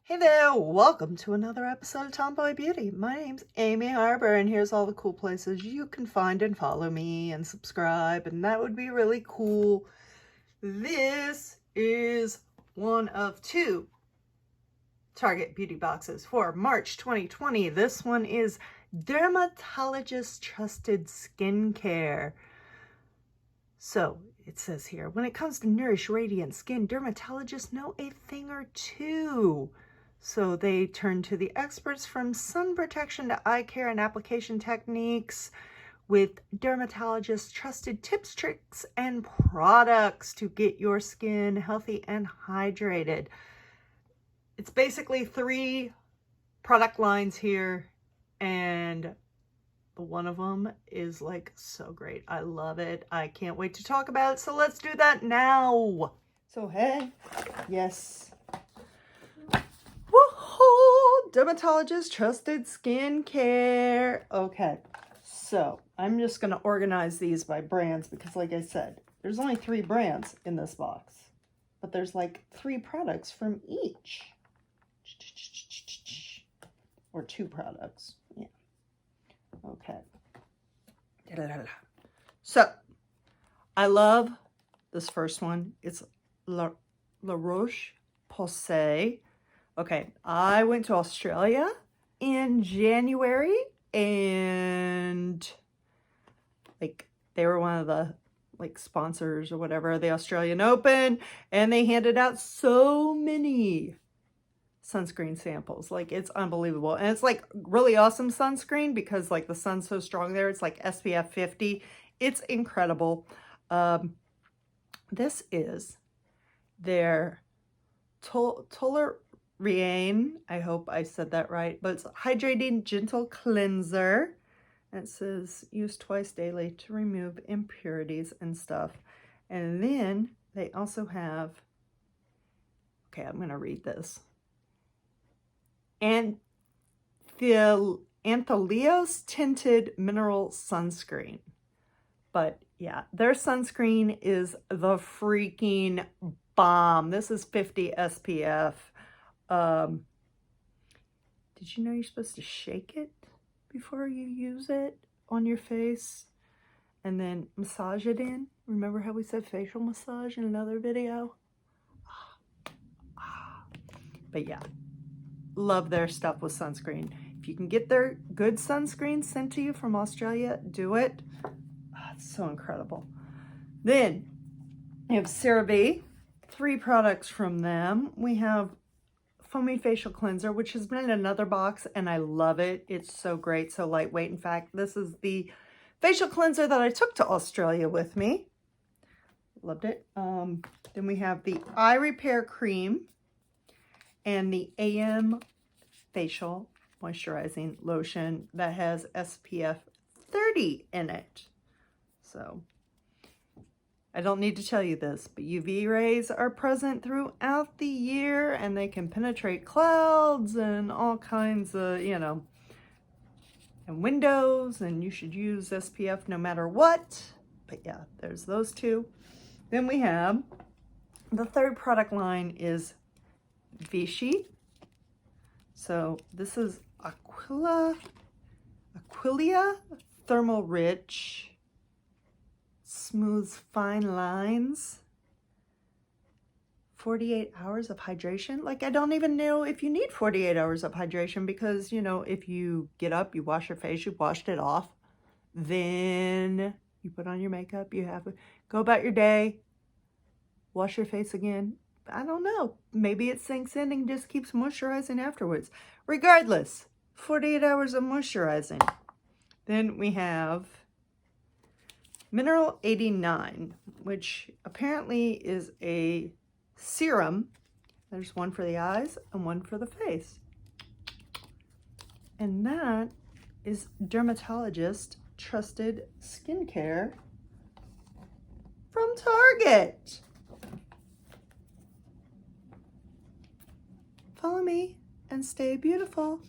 Hey there, welcome to another episode of Tomboy Beauty. My name's Amy Harber, and here's all the cool places you can find and follow me and subscribe, and that would be really cool. This is one of two Target beauty boxes for March 2020. This one is Dermatologist Trusted Skincare. So it says here, when it comes to nourish, radiant skin, dermatologists know a thing or two. So they turn to the experts from sun protection to eye care and application techniques with dermatologists' trusted tips, tricks, and products to get your skin healthy and hydrated. It's basically 3 product lines here, and one of them is like so great. I love it. I can't wait to talk about it. So let's do that now. So hey, yes. Woohoo! Dermatologist Trusted Skincare. Okay, so I'm just going to organize these by brands because like I said, there's only 3 brands in this box, but there's like 3 products from each. Or 2 products. Yeah. Okay. So, I love this first one. It's La Roche Posay. Okay, I went to Australia in January, and like they were one of the like sponsors or whatever, the Australian Open, and they handed out so many sunscreen samples. Like, it's unbelievable. And it's like really awesome sunscreen because like the sun's so strong there. It's like SPF 50. It's incredible. This is their Toleriane. I hope I said that right, but it's hydrating gentle cleanser. And it says use twice daily to remove impurities and stuff. And then they also have, okay, I'm going to read this. And the Antholos Tinted Mineral Sunscreen. But yeah, their sunscreen is the freaking bomb. This is 50 SPF. Did you know you're supposed to shake it before you use it on your face? And then massage it in? Remember how we said facial massage in another video? But yeah. Love their stuff with sunscreen. If you can get their good sunscreen sent to you from Australia, do it. Oh, it's so incredible. Then we have CeraVe, 3 products from them. We have foamy facial cleanser, which has been in another box, and I love it. It's so great, so lightweight. In fact, this is the facial cleanser that I took to Australia with me. Loved it. Then we have the eye repair cream and the AM facial moisturizing lotion that has SPF 30 in it. So I don't need to tell you this, but UV rays are present throughout the year, and they can penetrate clouds and all kinds of, you know, and windows, and you should use SPF no matter what. But yeah, there's those 2. Then we have the 3rd product line is Vichy. So this is Aquilia Thermal Rich Smooths Fine Lines. 48 hours of hydration. Like, I don't even know if you need 48 hours of hydration because, you know, if you get up, you wash your face, you've washed it off, then you put on your makeup, you have to go about your day, wash your face again. I don't know. Maybe it sinks in and just keeps moisturizing afterwards. Regardless, 48 hours of moisturizing. Then we have Mineral 89, which apparently is a serum. There's one for the eyes and one for the face. And that is Dermatologist Trusted Skincare from Target. Follow me and stay beautiful.